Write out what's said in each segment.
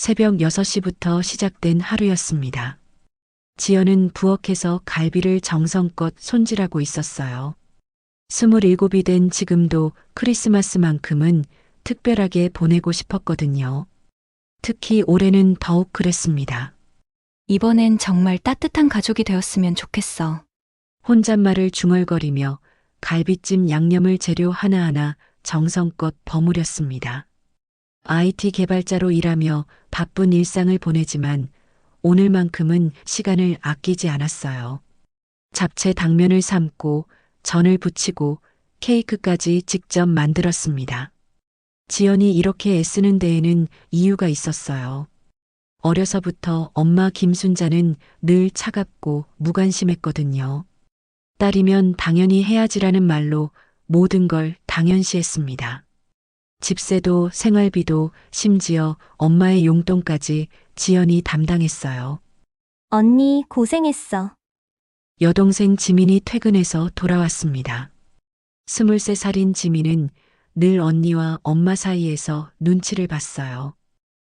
새벽 6시부터 시작된 하루였습니다. 지연은 부엌에서 갈비를 정성껏 손질하고 있었어요. 27이 된 지금도 크리스마스만큼은 특별하게 보내고 싶었거든요. 특히 올해는 더욱 그랬습니다. 이번엔 정말 따뜻한 가족이 되었으면 좋겠어. 혼잣말을 중얼거리며 갈비찜 양념을 재료 하나하나 정성껏 버무렸습니다. IT 개발자로 일하며 바쁜 일상을 보내지만 오늘만큼은 시간을 아끼지 않았어요. 잡채 당면을 삶고 전을 부치고 케이크까지 직접 만들었습니다. 지연이 이렇게 애쓰는 데에는 이유가 있었어요. 어려서부터 엄마 김순자는 늘 차갑고 무관심했거든요. 딸이면 당연히 해야지라는 말로 모든 걸 당연시했습니다. 집세도 생활비도 심지어 엄마의 용돈까지 지연이 담당했어요. 언니 고생했어. 여동생 지민이 퇴근해서 돌아왔습니다. 23살인 지민은 늘 언니와 엄마 사이에서 눈치를 봤어요.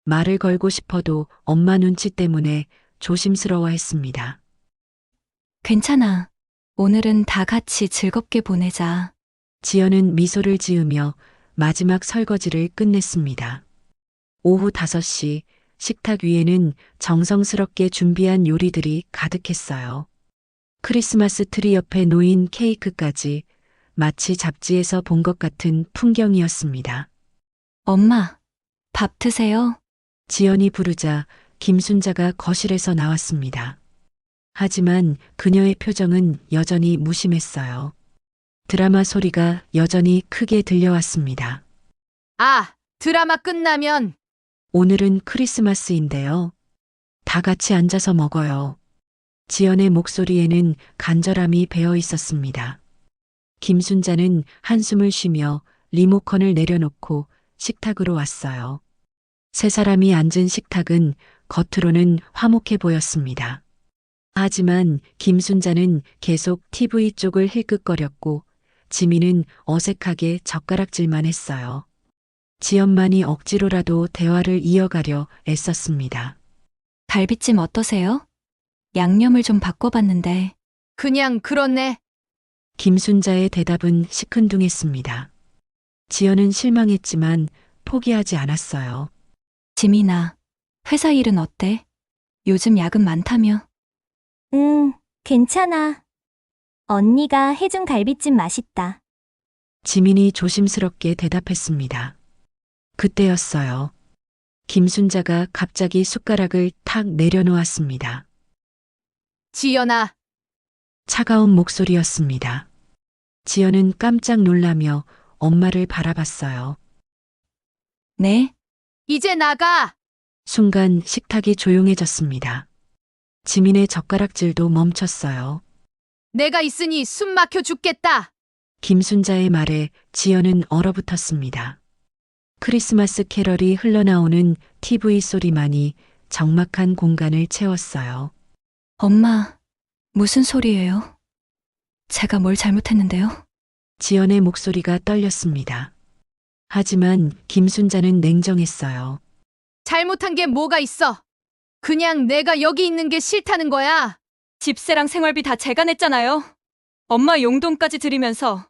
말을 걸고 싶어도 엄마 눈치 때문에 조심스러워했습니다. 괜찮아. 오늘은 다 같이 즐겁게 보내자. 지연은 미소를 지으며 마지막 설거지를 끝냈습니다. 오후 5시 식탁 위에는 정성스럽게 준비한 요리들이 가득했어요. 크리스마스 트리 옆에 놓인 케이크까지 마치 잡지에서 본 것 같은 풍경이었습니다. 엄마, 밥 드세요. 지연이 부르자 김순자가 거실에서 나왔습니다. 하지만 그녀의 표정은 여전히 무심했어요. 드라마 소리가 여전히 크게 들려왔습니다. 아, 드라마 끝나면 오늘은 크리스마스인데요. 다 같이 앉아서 먹어요. 지연의 목소리에는 간절함이 배어 있었습니다. 김순자는 한숨을 쉬며 리모컨을 내려놓고 식탁으로 왔어요. 세 사람이 앉은 식탁은 겉으로는 화목해 보였습니다. 하지만 김순자는 계속 TV 쪽을 힐끗거렸고 지민은 어색하게 젓가락질만 했어요. 지연만이 억지로라도 대화를 이어가려 애썼습니다. 갈비찜 어떠세요? 양념을 좀 바꿔봤는데. 그냥 그렇네. 김순자의 대답은 시큰둥했습니다. 지연은 실망했지만 포기하지 않았어요. 지민아, 회사 일은 어때? 요즘 야근 많다며? 괜찮아. 언니가 해준 갈비찜 맛있다. 지민이 조심스럽게 대답했습니다. 그때였어요. 김순자가 갑자기 숟가락을 탁 내려놓았습니다. 지연아, 차가운 목소리였습니다. 지연은 깜짝 놀라며 엄마를 바라봤어요. 네? 이제 나가. 순간 식탁이 조용해졌습니다. 지민의 젓가락질도 멈췄어요. 내가 있으니 숨 막혀 죽겠다. 김순자의 말에 지연은 얼어붙었습니다. 크리스마스 캐럴이 흘러나오는 TV 소리만이 적막한 공간을 채웠어요. 엄마, 무슨 소리예요? 제가 뭘 잘못했는데요? 지연의 목소리가 떨렸습니다. 하지만 김순자는 냉정했어요. 잘못한 게 뭐가 있어? 그냥 내가 여기 있는 게 싫다는 거야. 집세랑 생활비 다 제가 냈잖아요. 엄마 용돈까지 드리면서.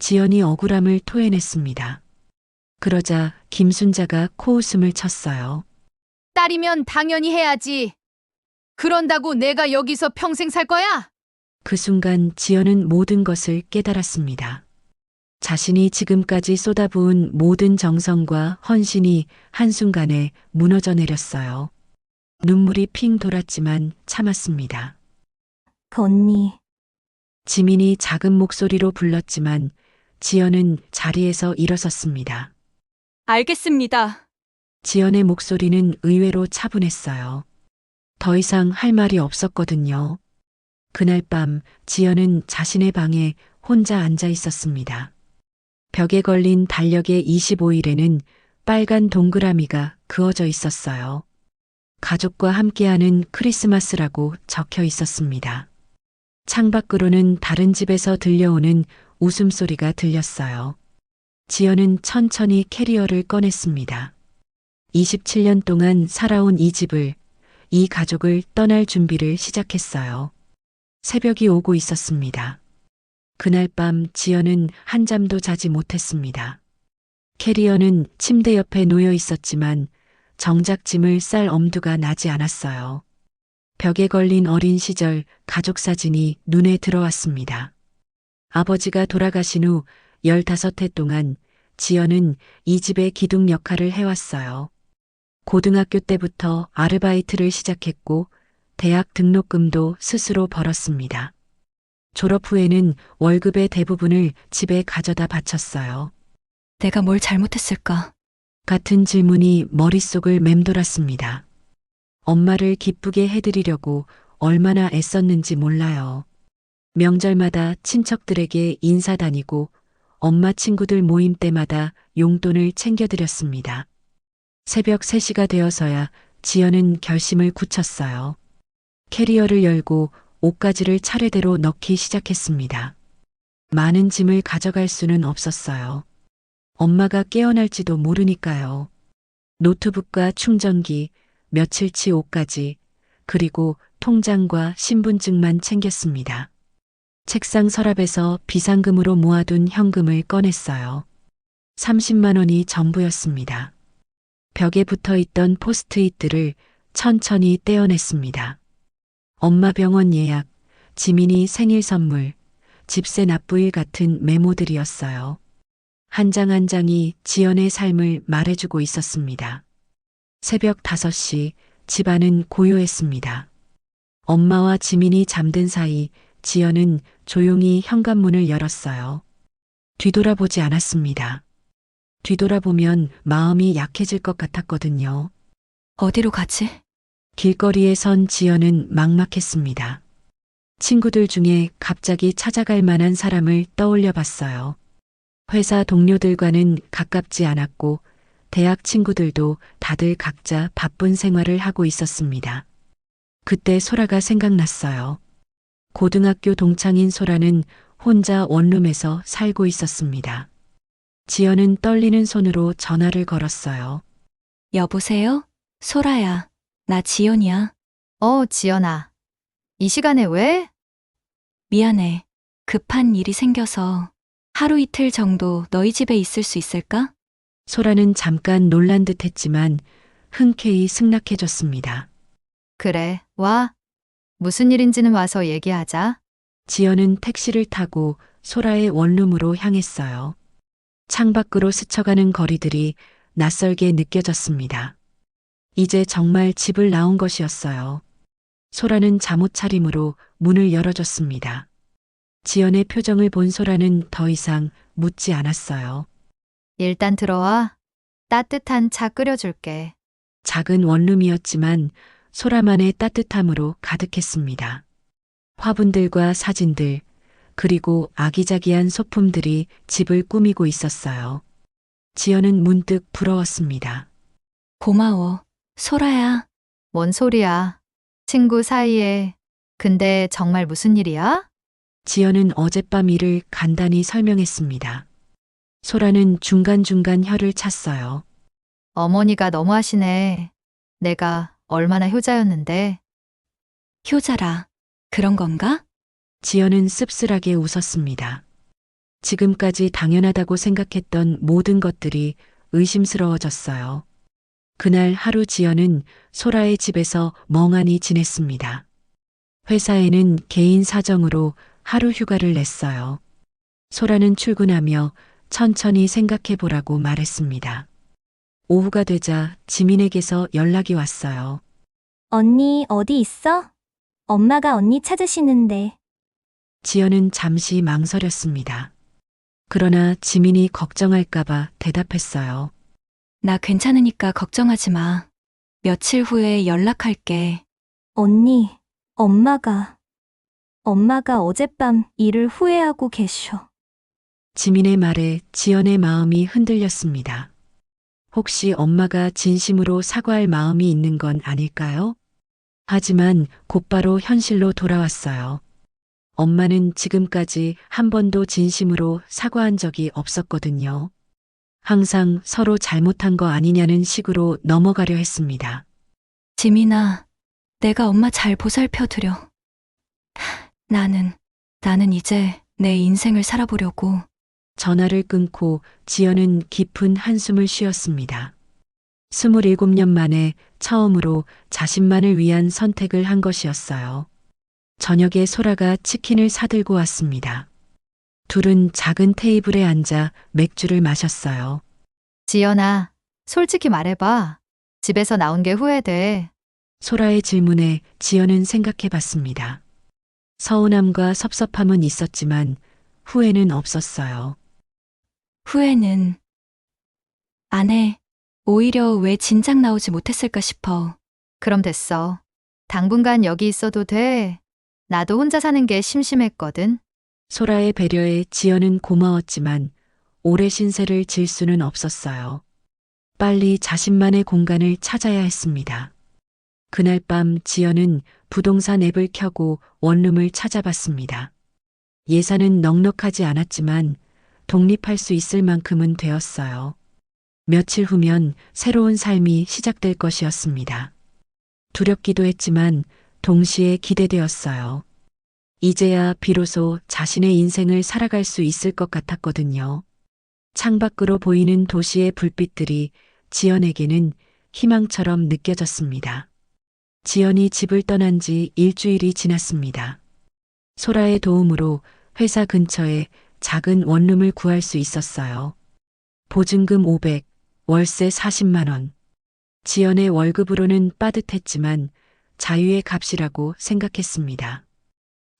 지연이 억울함을 토해냈습니다. 그러자 김순자가 코웃음을 쳤어요. 딸이면 당연히 해야지. 그런다고 내가 여기서 평생 살 거야? 그 순간 지연은 모든 것을 깨달았습니다. 자신이 지금까지 쏟아부은 모든 정성과 헌신이 한순간에 무너져 내렸어요. 눈물이 핑 돌았지만 참았습니다. 언니. 지민이 작은 목소리로 불렀지만 지연은 자리에서 일어섰습니다. 알겠습니다. 지연의 목소리는 의외로 차분했어요. 더 이상 할 말이 없었거든요. 그날 밤 지연은 자신의 방에 혼자 앉아 있었습니다. 벽에 걸린 달력의 25일에는 빨간 동그라미가 그어져 있었어요. 가족과 함께하는 크리스마스라고 적혀 있었습니다. 창밖으로는 다른 집에서 들려오는 웃음소리가 들렸어요. 지연은 천천히 캐리어를 꺼냈습니다. 27년 동안 살아온 이 집을, 이 가족을 떠날 준비를 시작했어요. 새벽이 오고 있었습니다. 그날 밤 지연은 한잠도 자지 못했습니다. 캐리어는 침대 옆에 놓여 있었지만 정작 짐을 쌀 엄두가 나지 않았어요. 벽에 걸린 어린 시절 가족 사진이 눈에 들어왔습니다. 아버지가 돌아가신 후 15해 동안 지연은 이 집의 기둥 역할을 해왔어요. 고등학교 때부터 아르바이트를 시작했고 대학 등록금도 스스로 벌었습니다. 졸업 후에는 월급의 대부분을 집에 가져다 바쳤어요. 내가 뭘 잘못했을까? 같은 질문이 머릿속을 맴돌았습니다. 엄마를 기쁘게 해드리려고 얼마나 애썼는지 몰라요. 명절마다 친척들에게 인사 다니고 엄마 친구들 모임 때마다 용돈을 챙겨드렸습니다. 새벽 3시가 되어서야 지연은 결심을 굳혔어요. 캐리어를 열고 옷가지를 차례대로 넣기 시작했습니다. 많은 짐을 가져갈 수는 없었어요. 엄마가 깨어날지도 모르니까요. 노트북과 충전기, 며칠치 옷가지, 그리고 통장과 신분증만 챙겼습니다. 책상 서랍에서 비상금으로 모아둔 현금을 꺼냈어요. 30만 원이 전부였습니다. 벽에 붙어 있던 포스트잇들을 천천히 떼어냈습니다. 엄마 병원 예약, 지민이 생일 선물, 집세 납부일 같은 메모들이었어요. 한 장 한 장이 지연의 삶을 말해주고 있었습니다. 새벽 5시 집안은 고요했습니다. 엄마와 지민이 잠든 사이 지연은 조용히 현관문을 열었어요. 뒤돌아보지 않았습니다. 뒤돌아보면 마음이 약해질 것 같았거든요. 어디로 가지? 길거리에 선 지연은 막막했습니다. 친구들 중에 갑자기 찾아갈 만한 사람을 떠올려 봤어요. 회사 동료들과는 가깝지 않았고 대학 친구들도 다들 각자 바쁜 생활을 하고 있었습니다. 그때 소라가 생각났어요. 고등학교 동창인 소라는 혼자 원룸에서 살고 있었습니다. 지연은 떨리는 손으로 전화를 걸었어요. 여보세요? 소라야. 나 지연이야. 지연아. 이 시간에 왜? 미안해. 급한 일이 생겨서 하루 이틀 정도 너희 집에 있을 수 있을까? 소라는 잠깐 놀란 듯 했지만 흔쾌히 승낙해줬습니다. 그래, 와. 무슨 일인지는 와서 얘기하자. 지연은 택시를 타고 소라의 원룸으로 향했어요. 창밖으로 스쳐가는 거리들이 낯설게 느껴졌습니다. 이제 정말 집을 나온 것이었어요. 소라는 잠옷차림으로 문을 열어줬습니다. 지연의 표정을 본 소라는 더 이상 묻지 않았어요. 일단 들어와. 따뜻한 차 끓여줄게. 작은 원룸이었지만 소라만의 따뜻함으로 가득했습니다. 화분들과 사진들, 그리고 아기자기한 소품들이 집을 꾸미고 있었어요. 지연은 문득 부러웠습니다. 고마워. 소라야. 뭔 소리야. 친구 사이에. 근데 정말 무슨 일이야? 지연은 어젯밤 일을 간단히 설명했습니다. 소라는 중간중간 혀를 찼어요. 어머니가 너무하시네. 내가 얼마나 효자였는데. 효자라. 그런 건가? 지연은 씁쓸하게 웃었습니다. 지금까지 당연하다고 생각했던 모든 것들이 의심스러워졌어요. 그날 하루 지연은 소라의 집에서 멍하니 지냈습니다. 회사에는 개인 사정으로 하루 휴가를 냈어요. 소라는 출근하며 천천히 생각해 보라고 말했습니다. 오후가 되자 지민에게서 연락이 왔어요. 언니 어디 있어? 엄마가 언니 찾으시는데. 지연은 잠시 망설였습니다. 그러나 지민이 걱정할까봐 대답했어요. 나 괜찮으니까 걱정하지 마. 며칠 후에 연락할게. 언니, 엄마가 어젯밤 일을 후회하고 계셔. 지민의 말에 지연의 마음이 흔들렸습니다. 혹시 엄마가 진심으로 사과할 마음이 있는 건 아닐까요? 하지만 곧바로 현실로 돌아왔어요. 엄마는 지금까지 한 번도 진심으로 사과한 적이 없었거든요. 항상 서로 잘못한 거 아니냐는 식으로 넘어가려 했습니다. 지민아, 내가 엄마 잘 보살펴드려. 나는 이제 내 인생을 살아보려고. 전화를 끊고 지연은 깊은 한숨을 쉬었습니다. 27년 만에 처음으로 자신만을 위한 선택을 한 것이었어요. 저녁에 소라가 치킨을 사들고 왔습니다. 둘은 작은 테이블에 앉아 맥주를 마셨어요. 지연아, 솔직히 말해봐. 집에서 나온 게 후회돼. 소라의 질문에 지연은 생각해 봤습니다. 서운함과 섭섭함은 있었지만 후회는 없었어요. 후회는 안 해. 오히려 왜 진작 나오지 못했을까 싶어. 그럼 됐어. 당분간 여기 있어도 돼. 나도 혼자 사는 게 심심했거든. 소라의 배려에 지연은 고마웠지만 오래 신세를 질 수는 없었어요. 빨리 자신만의 공간을 찾아야 했습니다. 그날 밤 지연은 부동산 앱을 켜고 원룸을 찾아봤습니다. 예산은 넉넉하지 않았지만 독립할 수 있을 만큼은 되었어요. 며칠 후면 새로운 삶이 시작될 것이었습니다. 두렵기도 했지만 동시에 기대되었어요. 이제야 비로소 자신의 인생을 살아갈 수 있을 것 같았거든요. 창밖으로 보이는 도시의 불빛들이 지연에게는 희망처럼 느껴졌습니다. 지연이 집을 떠난 지 일주일이 지났습니다. 소라의 도움으로 회사 근처에 작은 원룸을 구할 수 있었어요. 보증금 500, 월세 40만 원. 지연의 월급으로는 빠듯했지만 자유의 값이라고 생각했습니다.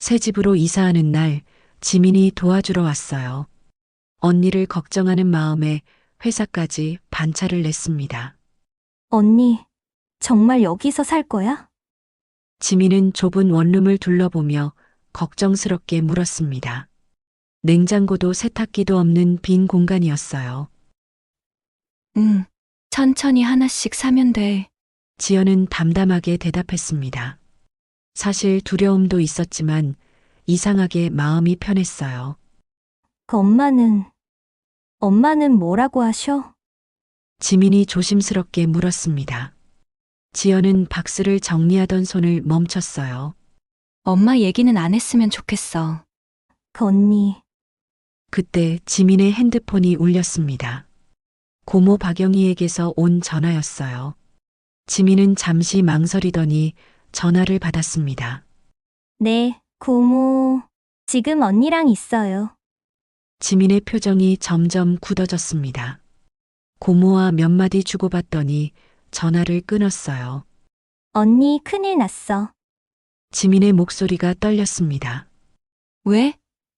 새 집으로 이사하는 날 지민이 도와주러 왔어요. 언니를 걱정하는 마음에 회사까지 반차를 냈습니다. 언니, 정말 여기서 살 거야? 지민은 좁은 원룸을 둘러보며 걱정스럽게 물었습니다. 냉장고도 세탁기도 없는 빈 공간이었어요. 응, 천천히 하나씩 사면 돼. 지연은 담담하게 대답했습니다. 사실 두려움도 있었지만 이상하게 마음이 편했어요. 그 엄마는 뭐라고 하셔? 지민이 조심스럽게 물었습니다. 지연은 박스를 정리하던 손을 멈췄어요. 엄마 얘기는 안 했으면 좋겠어. 그 언니, 그때 지민의 핸드폰이 울렸습니다. 고모 박영희에게서 온 전화였어요. 지민은 잠시 망설이더니 전화를 받았습니다. 네, 고모. 지금 언니랑 있어요. 지민의 표정이 점점 굳어졌습니다. 고모와 몇 마디 주고받더니 전화를 끊었어요. 언니 큰일 났어. 지민의 목소리가 떨렸습니다. 왜?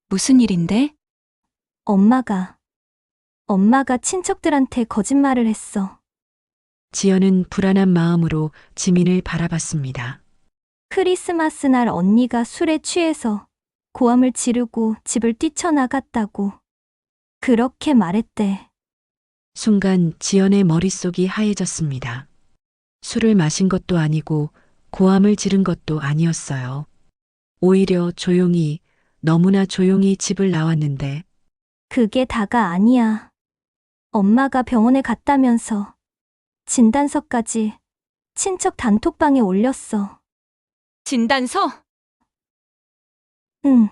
무슨 일인데? 엄마가 친척들한테 거짓말을 했어. 지연은 불안한 마음으로 지민을 바라봤습니다. 크리스마스 날 언니가 술에 취해서 고함을 지르고 집을 뛰쳐나갔다고. 그렇게 말했대. 순간 지연의 머릿속이 하얘졌습니다. 술을 마신 것도 아니고 고함을 지른 것도 아니었어요. 오히려 조용히, 너무나 조용히 집을 나왔는데 그게 다가 아니야. 엄마가 병원에 갔다면서 진단서까지 친척 단톡방에 올렸어. 진단서? 응.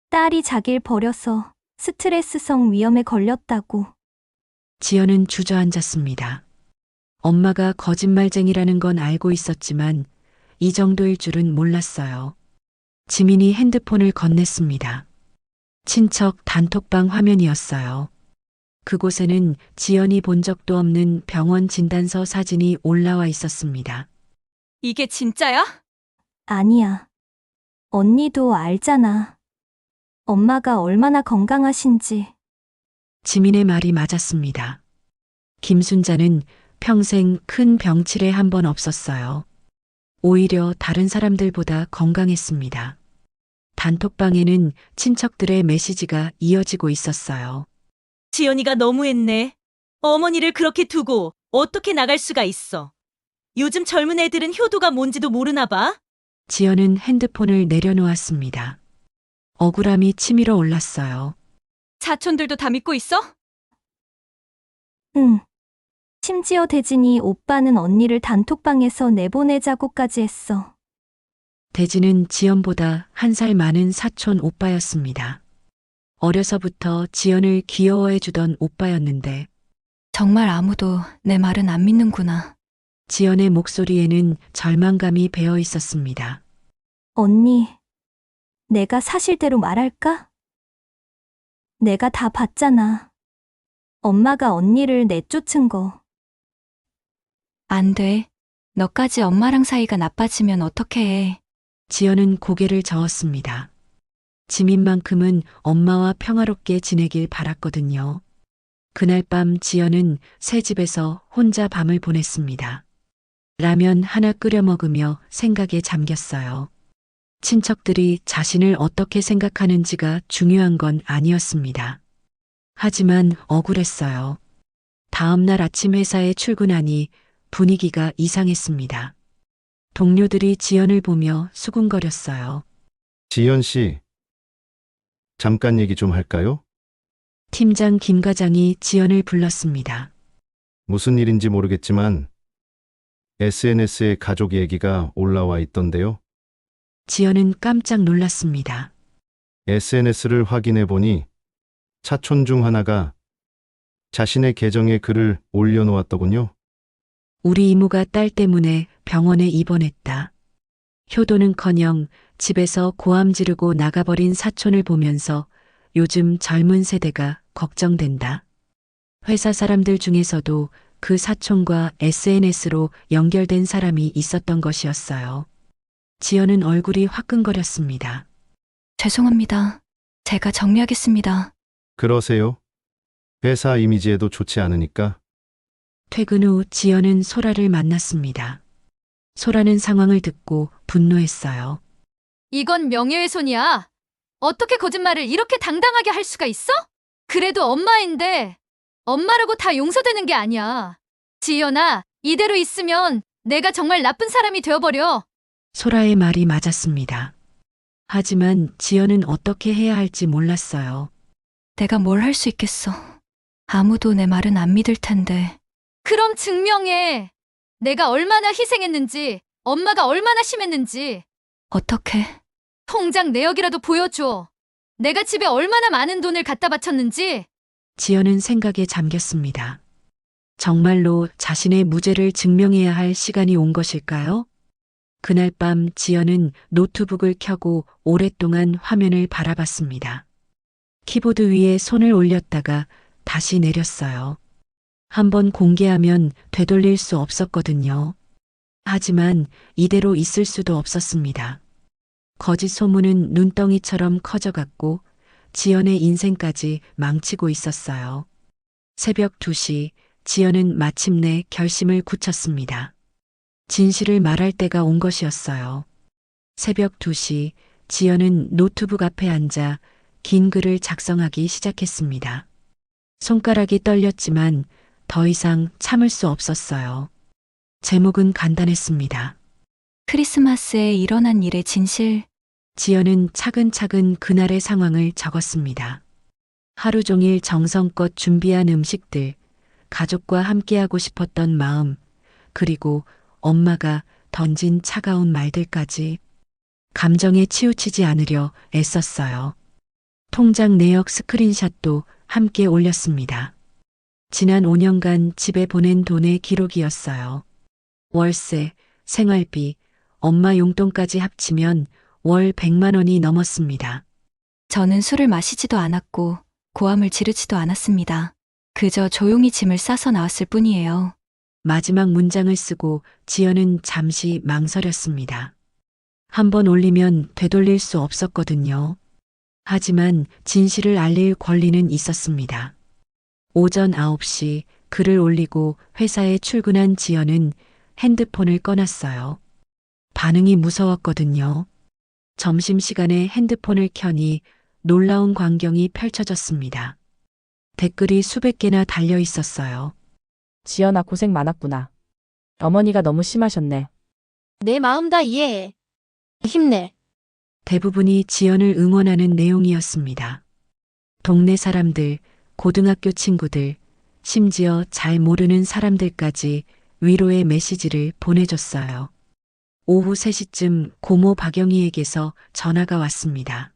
딸이 자기를 버려서 스트레스성 위염에 걸렸다고. 지연은 주저앉았습니다. 엄마가 거짓말쟁이라는 건 알고 있었지만 이 정도일 줄은 몰랐어요. 지민이 핸드폰을 건넸습니다. 친척 단톡방 화면이었어요. 그곳에는 지연이 본 적도 없는 병원 진단서 사진이 올라와 있었습니다. 이게 진짜야? 아니야. 언니도 알잖아. 엄마가 얼마나 건강하신지. 지민의 말이 맞았습니다. 김순자는 평생 큰 병치레 한 번 없었어요. 오히려 다른 사람들보다 건강했습니다. 단톡방에는 친척들의 메시지가 이어지고 있었어요. 지연이가 너무했네. 어머니를 그렇게 두고 어떻게 나갈 수가 있어. 요즘 젊은 애들은 효도가 뭔지도 모르나 봐. 지연은 핸드폰을 내려놓았습니다. 억울함이 치밀어 올랐어요. 사촌들도 다 믿고 있어? 응. 심지어 대진이 오빠는 언니를 단톡방에서 내보내자고까지 했어. 대진은 지연보다 한 살 많은 사촌 오빠였습니다. 어려서부터 지연을 귀여워해주던 오빠였는데 정말 아무도 내 말은 안 믿는구나. 지연의 목소리에는 절망감이 배어 있었습니다. 언니, 내가 사실대로 말할까? 내가 다 봤잖아. 엄마가 언니를 내쫓은 거. 안 돼. 너까지 엄마랑 사이가 나빠지면 어떻게 해. 지연은 고개를 저었습니다. 지민만큼은 엄마와 평화롭게 지내길 바랐거든요. 그날 밤 지연은 새 집에서 혼자 밤을 보냈습니다. 라면 하나 끓여 먹으며 생각에 잠겼어요. 친척들이 자신을 어떻게 생각하는지가 중요한 건 아니었습니다. 하지만 억울했어요. 다음 날 아침 회사에 출근하니 분위기가 이상했습니다. 동료들이 지연을 보며 수군거렸어요. 지연 씨, 잠깐 얘기 좀 할까요? 팀장 김 과장이 지연을 불렀습니다. 무슨 일인지 모르겠지만 SNS에 가족 얘기가 올라와 있던데요. 지연은 깜짝 놀랐습니다. SNS를 확인해 보니 사촌 중 하나가 자신의 계정에 글을 올려놓았더군요. 우리 이모가 딸 때문에 병원에 입원했다. 효도는커녕 집에서 고함 지르고 나가버린 사촌을 보면서 요즘 젊은 세대가 걱정된다. 회사 사람들 중에서도 그 사촌과 SNS로 연결된 사람이 있었던 것이었어요. 지연은 얼굴이 화끈거렸습니다. 죄송합니다. 제가 정리하겠습니다. 그러세요? 회사 이미지에도 좋지 않으니까. 퇴근 후 지연은 소라를 만났습니다. 소라는 상황을 듣고 분노했어요. 이건 명예훼손이야. 어떻게 거짓말을 이렇게 당당하게 할 수가 있어? 그래도 엄마인데 엄마라고 다 용서되는 게 아니야. 지연아, 이대로 있으면 내가 정말 나쁜 사람이 되어버려. 소라의 말이 맞았습니다. 하지만 지연은 어떻게 해야 할지 몰랐어요. 내가 뭘 할 수 있겠어. 아무도 내 말은 안 믿을 텐데. 그럼 증명해. 내가 얼마나 희생했는지, 엄마가 얼마나 심했는지. 어떻게? 통장 내역이라도 보여줘. 내가 집에 얼마나 많은 돈을 갖다 바쳤는지. 지연은 생각에 잠겼습니다. 정말로 자신의 무죄를 증명해야 할 시간이 온 것일까요? 그날 밤 지연은 노트북을 켜고 오랫동안 화면을 바라봤습니다. 키보드 위에 손을 올렸다가 다시 내렸어요. 한번 공개하면 되돌릴 수 없었거든요. 하지만 이대로 있을 수도 없었습니다. 거짓 소문은 눈덩이처럼 커져갔고 지연의 인생까지 망치고 있었어요. 새벽 2시 지연은 마침내 결심을 굳혔습니다. 진실을 말할 때가 온 것이었어요. 새벽 2시 지연은 노트북 앞에 앉아 긴 글을 작성하기 시작했습니다. 손가락이 떨렸지만 더 이상 참을 수 없었어요. 제목은 간단했습니다. 크리스마스에 일어난 일의 진실. 지연은 차근차근 그날의 상황을 적었습니다. 하루 종일 정성껏 준비한 음식들, 가족과 함께하고 싶었던 마음, 그리고 엄마가 던진 차가운 말들까지 감정에 치우치지 않으려 애썼어요. 통장 내역 스크린샷도 함께 올렸습니다. 지난 5년간 집에 보낸 돈의 기록이었어요. 월세, 생활비, 엄마 용돈까지 합치면 월 100만 원이 넘었습니다. 저는 술을 마시지도 않았고 고함을 지르지도 않았습니다. 그저 조용히 짐을 싸서 나왔을 뿐이에요. 마지막 문장을 쓰고 지연은 잠시 망설였습니다. 한번 올리면 되돌릴 수 없었거든요. 하지만 진실을 알릴 권리는 있었습니다. 오전 9시 글을 올리고 회사에 출근한 지연은 핸드폰을 꺼놨어요. 반응이 무서웠거든요. 점심시간에 핸드폰을 켜니 놀라운 광경이 펼쳐졌습니다. 댓글이 수백 개나 달려 있었어요. 지연아 고생 많았구나. 어머니가 너무 심하셨네. 내 마음 다 이해해. 힘내. 대부분이 지연을 응원하는 내용이었습니다. 동네 사람들, 고등학교 친구들, 심지어 잘 모르는 사람들까지 위로의 메시지를 보내줬어요. 오후 3시쯤 고모 박영희에게서 전화가 왔습니다.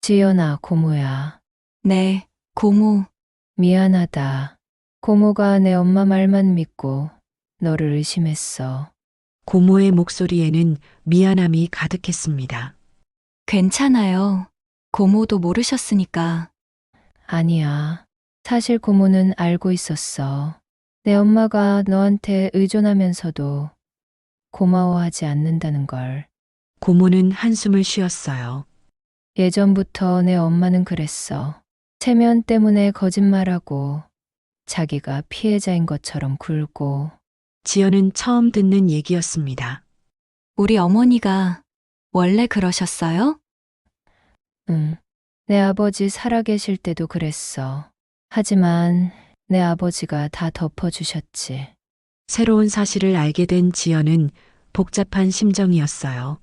지연아, 고모야. 네, 고모. 미안하다. 고모가 내 엄마 말만 믿고 너를 의심했어. 고모의 목소리에는 미안함이 가득했습니다. 괜찮아요. 고모도 모르셨으니까. 아니야. 사실 고모는 알고 있었어. 내 엄마가 너한테 의존하면서도 고마워하지 않는다는 걸. 고모는 한숨을 쉬었어요. 예전부터 내 엄마는 그랬어. 체면 때문에 거짓말하고 자기가 피해자인 것처럼 굴고. 지연은 처음 듣는 얘기였습니다. 우리 어머니가 원래 그러셨어요? 응. 내 아버지 살아계실 때도 그랬어. 하지만 내 아버지가 다 덮어주셨지. 새로운 사실을 알게 된 지연은 복잡한 심정이었어요.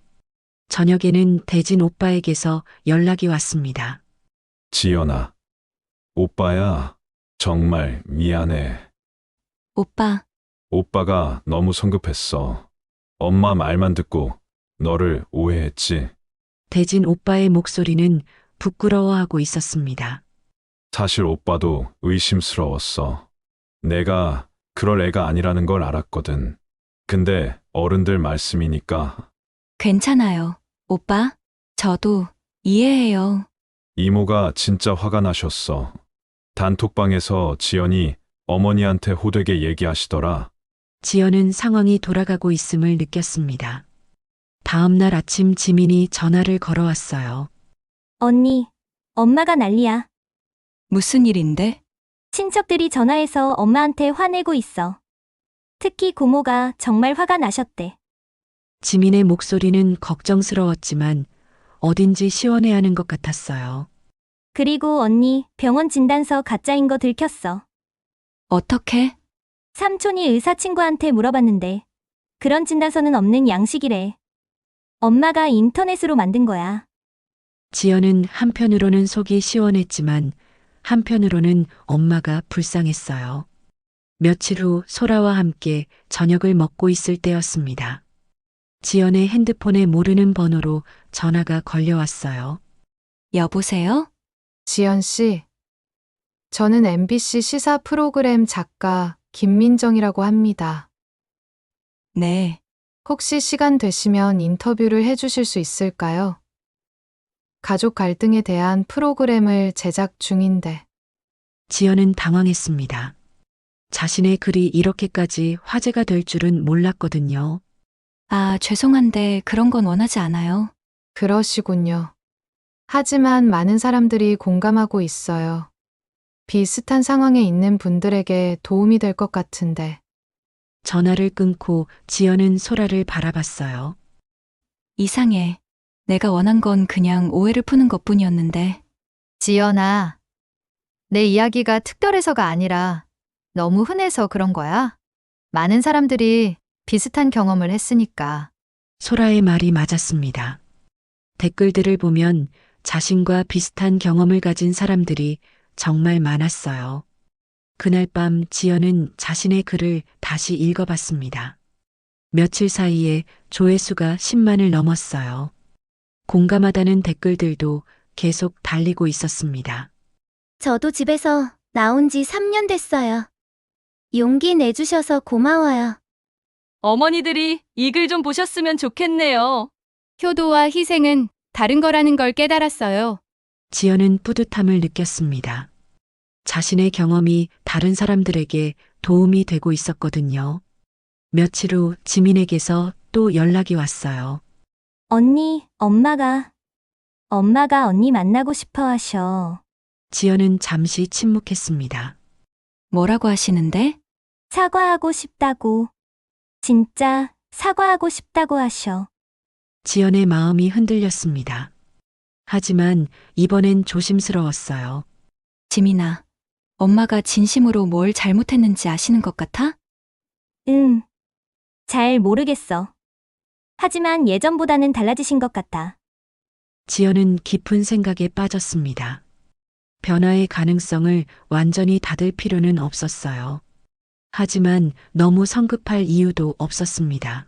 저녁에는 대진 오빠에게서 연락이 왔습니다. 지연아, 오빠야, 정말 미안해. 오빠, 오빠가 너무 성급했어. 엄마 말만 듣고 너를 오해했지. 대진 오빠의 목소리는 부끄러워하고 있었습니다. 사실 오빠도 의심스러웠어. 내가 그럴 애가 아니라는 걸 알았거든. 근데 어른들 말씀이니까. 괜찮아요. 오빠, 저도 이해해요. 이모가 진짜 화가 나셨어. 단톡방에서 지연이 어머니한테 호되게 얘기하시더라. 지연은 상황이 돌아가고 있음을 느꼈습니다. 다음 날 아침 지민이 전화를 걸어왔어요. 언니, 엄마가 난리야. 무슨 일인데? 친척들이 전화해서 엄마한테 화내고 있어. 특히 고모가 정말 화가 나셨대. 지민의 목소리는 걱정스러웠지만 어딘지 시원해하는 것 같았어요. 그리고 언니, 병원 진단서 가짜인 거 들켰어. 어떻게? 삼촌이 의사 친구한테 물어봤는데 그런 진단서는 없는 양식이래. 엄마가 인터넷으로 만든 거야. 지연은 한편으로는 속이 시원했지만 한편으로는 엄마가 불쌍했어요. 며칠 후 소라와 함께 저녁을 먹고 있을 때였습니다. 지연의 핸드폰에 모르는 번호로 전화가 걸려왔어요. 여보세요? 지연 씨, 저는 MBC 시사 프로그램 작가 김민정이라고 합니다. 네. 혹시 시간 되시면 인터뷰를 해주실 수 있을까요? 가족 갈등에 대한 프로그램을 제작 중인데. 지연은 당황했습니다. 자신의 글이 이렇게까지 화제가 될 줄은 몰랐거든요. 아, 죄송한데 그런 건 원하지 않아요. 그러시군요. 하지만 많은 사람들이 공감하고 있어요. 비슷한 상황에 있는 분들에게 도움이 될 것 같은데. 전화를 끊고 지연은 소라를 바라봤어요. 이상해. 내가 원한 건 그냥 오해를 푸는 것뿐이었는데. 지연아, 내 이야기가 특별해서가 아니라 너무 흔해서 그런 거야. 많은 사람들이 비슷한 경험을 했으니까. 소라의 말이 맞았습니다. 댓글들을 보면 자신과 비슷한 경험을 가진 사람들이 정말 많았어요. 그날 밤 지연은 자신의 글을 다시 읽어봤습니다. 며칠 사이에 조회수가 10만을 넘었어요. 공감하다는 댓글들도 계속 달리고 있었습니다. 저도 집에서 나온 지 3년 됐어요. 용기 내주셔서 고마워요. 어머니들이 이 글 좀 보셨으면 좋겠네요. 효도와 희생은 다른 거라는 걸 깨달았어요. 지연은 뿌듯함을 느꼈습니다. 자신의 경험이 다른 사람들에게 도움이 되고 있었거든요. 며칠 후 지민에게서 또 연락이 왔어요. 언니, 엄마가 언니 만나고 싶어 하셔. 지연은 잠시 침묵했습니다. 뭐라고 하시는데? 사과하고 싶다고. 진짜 사과하고 싶다고 하셔. 지연의 마음이 흔들렸습니다. 하지만 이번엔 조심스러웠어요. 지민아, 엄마가 진심으로 뭘 잘못했는지 아시는 것 같아? 응. 잘 모르겠어. 하지만 예전보다는 달라지신 것 같아. 지연은 깊은 생각에 빠졌습니다. 변화의 가능성을 완전히 닫을 필요는 없었어요. 하지만 너무 성급할 이유도 없었습니다.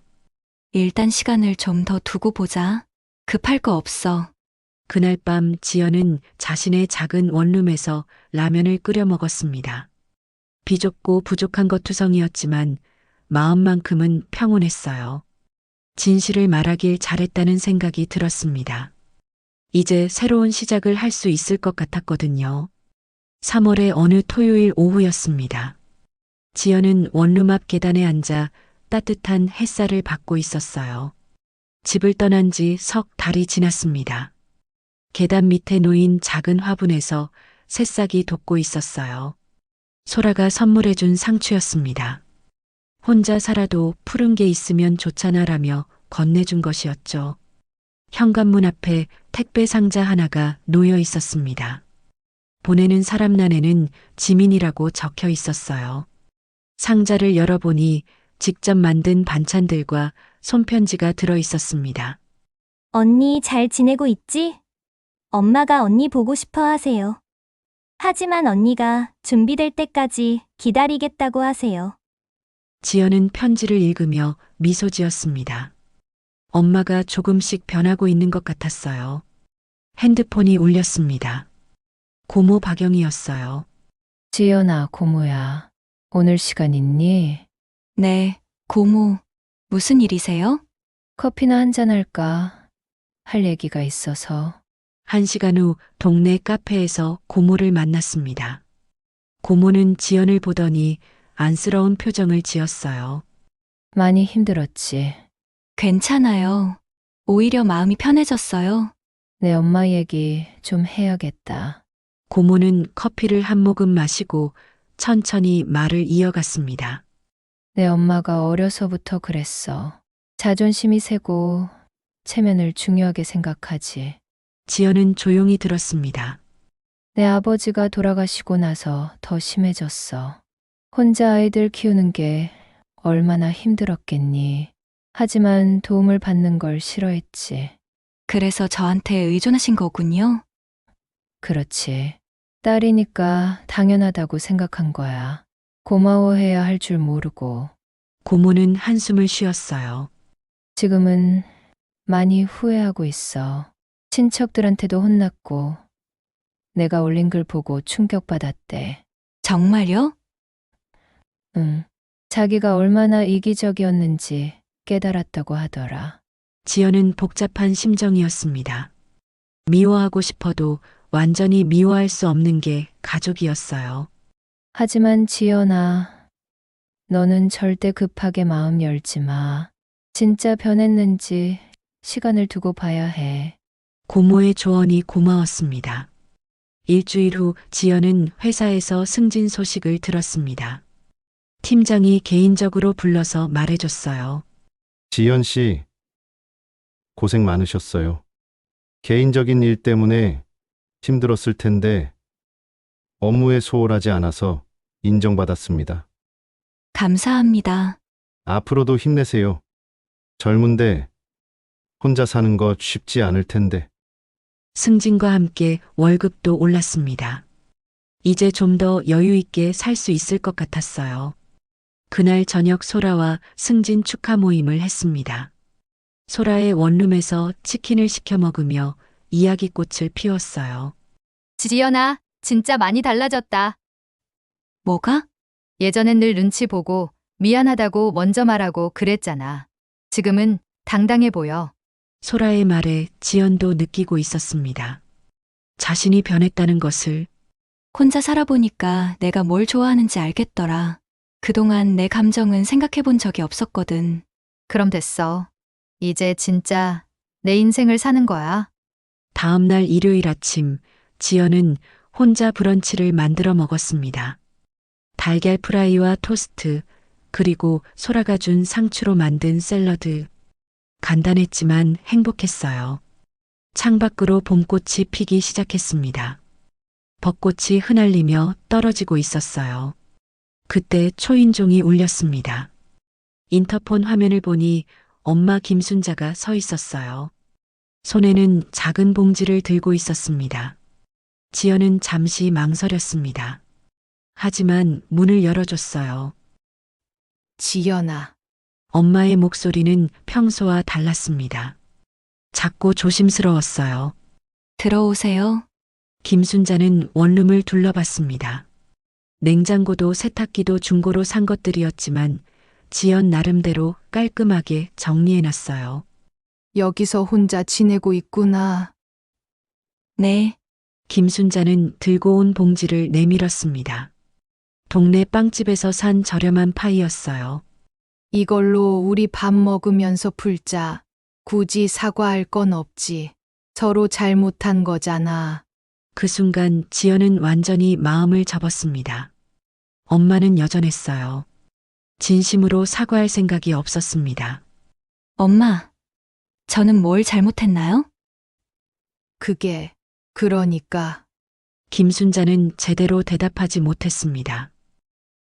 일단 시간을 좀 더 두고 보자. 급할 거 없어. 그날 밤 지연은 자신의 작은 원룸에서 라면을 끓여 먹었습니다. 비좁고 부족한 것 투성이었지만 마음만큼은 평온했어요. 진실을 말하길 잘했다는 생각이 들었습니다. 이제 새로운 시작을 할 수 있을 것 같았거든요. 3월의 어느 토요일 오후였습니다. 지연은 원룸 앞 계단에 앉아 따뜻한 햇살을 받고 있었어요. 집을 떠난 지 석 달이 지났습니다. 계단 밑에 놓인 작은 화분에서 새싹이 돋고 있었어요. 소라가 선물해준 상추였습니다. 혼자 살아도 푸른 게 있으면 좋잖아라며 건네준 것이었죠. 현관문 앞에 택배 상자 하나가 놓여 있었습니다. 보내는 사람 난에는 지민이라고 적혀 있었어요. 상자를 열어보니 직접 만든 반찬들과 손편지가 들어 있었습니다. 언니 잘 지내고 있지? 엄마가 언니 보고 싶어 하세요. 하지만 언니가 준비될 때까지 기다리겠다고 하세요. 지연은 편지를 읽으며 미소 지었습니다. 엄마가 조금씩 변하고 있는 것 같았어요. 핸드폰이 울렸습니다. 고모 박영이었어요. 지연아, 고모야. 오늘 시간 있니? 네, 고모. 무슨 일이세요? 커피나 한잔 할까? 할 얘기가 있어서. 1시간 후 동네 카페에서 고모를 만났습니다. 고모는 지연을 보더니 안쓰러운 표정을 지었어요. 많이 힘들었지. 괜찮아요. 오히려 마음이 편해졌어요. 내 엄마 얘기 좀 해야겠다. 고모는 커피를 한 모금 마시고 천천히 말을 이어갔습니다. 내 엄마가 어려서부터 그랬어. 자존심이 세고 체면을 중요하게 생각하지. 지연은 조용히 들었습니다. 내 아버지가 돌아가시고 나서 더 심해졌어. 혼자 아이들 키우는 게 얼마나 힘들었겠니. 하지만 도움을 받는 걸 싫어했지. 그래서 저한테 의존하신 거군요. 그렇지. 딸이니까 당연하다고 생각한 거야. 고마워해야 할 줄 모르고. 고모는 한숨을 쉬었어요. 지금은 많이 후회하고 있어. 친척들한테도 혼났고 내가 올린 글 보고 충격받았대. 정말요? 응. 자기가 얼마나 이기적이었는지 깨달았다고 하더라. 지연은 복잡한 심정이었습니다. 미워하고 싶어도 완전히 미워할 수 없는 게 가족이었어요. 하지만 지연아, 너는 절대 급하게 마음 열지 마. 진짜 변했는지 시간을 두고 봐야 해. 고모의 조언이 고마웠습니다. 일주일 후 지연은 회사에서 승진 소식을 들었습니다. 팀장이 개인적으로 불러서 말해줬어요. 지연 씨, 고생 많으셨어요. 개인적인 일 때문에 힘들었을 텐데 업무에 소홀하지 않아서 인정받았습니다. 감사합니다. 앞으로도 힘내세요. 젊은데 혼자 사는 것 쉽지 않을 텐데. 승진과 함께 월급도 올랐습니다. 이제 좀 더 여유 있게 살 수 있을 것 같았어요. 그날 저녁 소라와 승진 축하 모임을 했습니다. 소라의 원룸에서 치킨을 시켜 먹으며 이야기꽃을 피웠어요. 지연아, 진짜 많이 달라졌다. 뭐가? 예전엔 늘 눈치 보고 미안하다고 먼저 말하고 그랬잖아. 지금은 당당해 보여. 소라의 말에 지연도 느끼고 있었습니다. 자신이 변했다는 것을. 혼자 살아보니까 내가 뭘 좋아하는지 알겠더라. 그동안 내 감정은 생각해 본 적이 없었거든. 그럼 됐어. 이제 진짜 내 인생을 사는 거야. 다음 날 일요일 아침, 지연은 혼자 브런치를 만들어 먹었습니다. 달걀 프라이와 토스트, 그리고 소라가 준 상추로 만든 샐러드. 간단했지만 행복했어요. 창밖으로 봄꽃이 피기 시작했습니다. 벚꽃이 흩날리며 떨어지고 있었어요. 그때 초인종이 울렸습니다. 인터폰 화면을 보니 엄마 김순자가 서 있었어요. 손에는 작은 봉지를 들고 있었습니다. 지연은 잠시 망설였습니다. 하지만 문을 열어줬어요. 지연아, 엄마의 목소리는 평소와 달랐습니다. 작고 조심스러웠어요. 들어오세요. 김순자는 원룸을 둘러봤습니다. 냉장고도 세탁기도 중고로 산 것들이었지만 지연 나름대로 깔끔하게 정리해놨어요. 여기서 혼자 지내고 있구나. 네, 김순자는 들고 온 봉지를 내밀었습니다. 동네 빵집에서 산 저렴한 파이였어요. 이걸로 우리 밥 먹으면서 풀자. 굳이 사과할 건 없지. 서로 잘못한 거잖아. 그 순간 지연은 완전히 마음을 접었습니다. 엄마는 여전했어요. 진심으로 사과할 생각이 없었습니다. 엄마, 저는 뭘 잘못했나요? 그러니까. 김순자는 제대로 대답하지 못했습니다.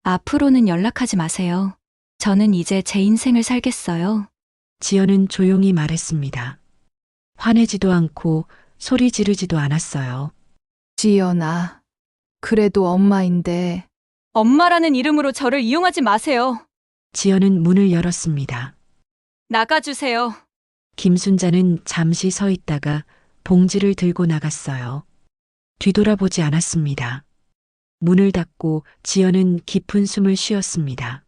앞으로는 연락하지 마세요. 저는 이제 제 인생을 살겠어요. 지연은 조용히 말했습니다. 화내지도 않고 소리 지르지도 않았어요. 지연아, 그래도 엄마인데. 엄마라는 이름으로 저를 이용하지 마세요. 지연은 문을 열었습니다. 나가주세요. 김순자는 잠시 서 있다가 봉지를 들고 나갔어요. 뒤돌아보지 않았습니다. 문을 닫고 지연은 깊은 숨을 쉬었습니다.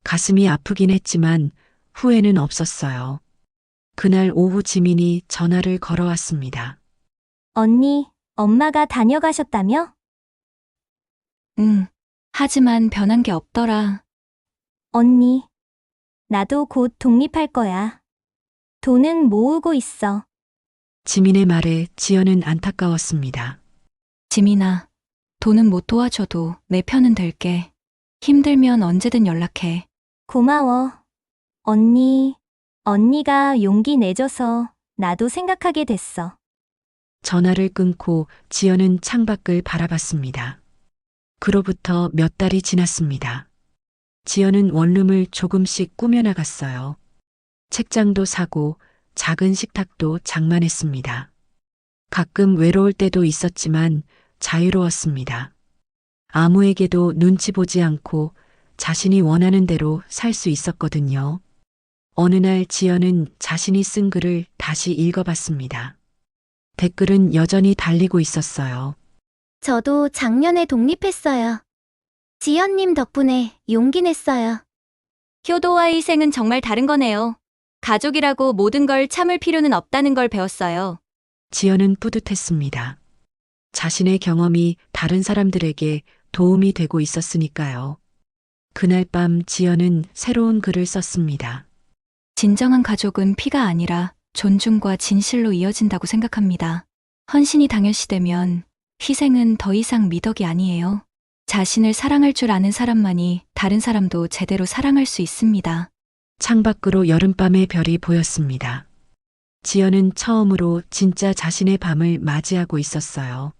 가슴이 아프긴 했지만 후회는 없었어요. 그날 오후 지민이 전화를 걸어왔습니다. 언니, 엄마가 다녀가셨다며? 응, 하지만 변한 게 없더라. 언니, 나도 곧 독립할 거야. 돈은 모으고 있어. 지민의 말에 지연은 안타까웠습니다. 지민아, 돈은 못 도와줘도 내 편은 될게. 힘들면 언제든 연락해. 고마워. 언니가 용기 내줘서 나도 생각하게 됐어. 전화를 끊고 지연은 창밖을 바라봤습니다. 그로부터 몇 달이 지났습니다. 지연은 원룸을 조금씩 꾸며나갔어요. 책장도 사고 작은 식탁도 장만했습니다. 가끔 외로울 때도 있었지만 자유로웠습니다. 아무에게도 눈치 보지 않고 자신이 원하는 대로 살 수 있었거든요. 어느 날 지연은 자신이 쓴 글을 다시 읽어봤습니다. 댓글은 여전히 달리고 있었어요. 저도 작년에 독립했어요. 지연님 덕분에 용기 냈어요. 효도와 희생은 정말 다른 거네요. 가족이라고 모든 걸 참을 필요는 없다는 걸 배웠어요. 지연은 뿌듯했습니다. 자신의 경험이 다른 사람들에게 도움이 되고 있었으니까요. 그날 밤 지연은 새로운 글을 썼습니다. 진정한 가족은 피가 아니라 존중과 진실로 이어진다고 생각합니다. 헌신이 당연시되면 희생은 더 이상 미덕이 아니에요. 자신을 사랑할 줄 아는 사람만이 다른 사람도 제대로 사랑할 수 있습니다. 창밖으로 여름밤의 별이 보였습니다. 지연은 처음으로 진짜 자신의 밤을 맞이하고 있었어요.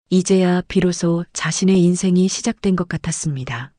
이제야 비로소 자신의 인생이 시작된 것 같았습니다.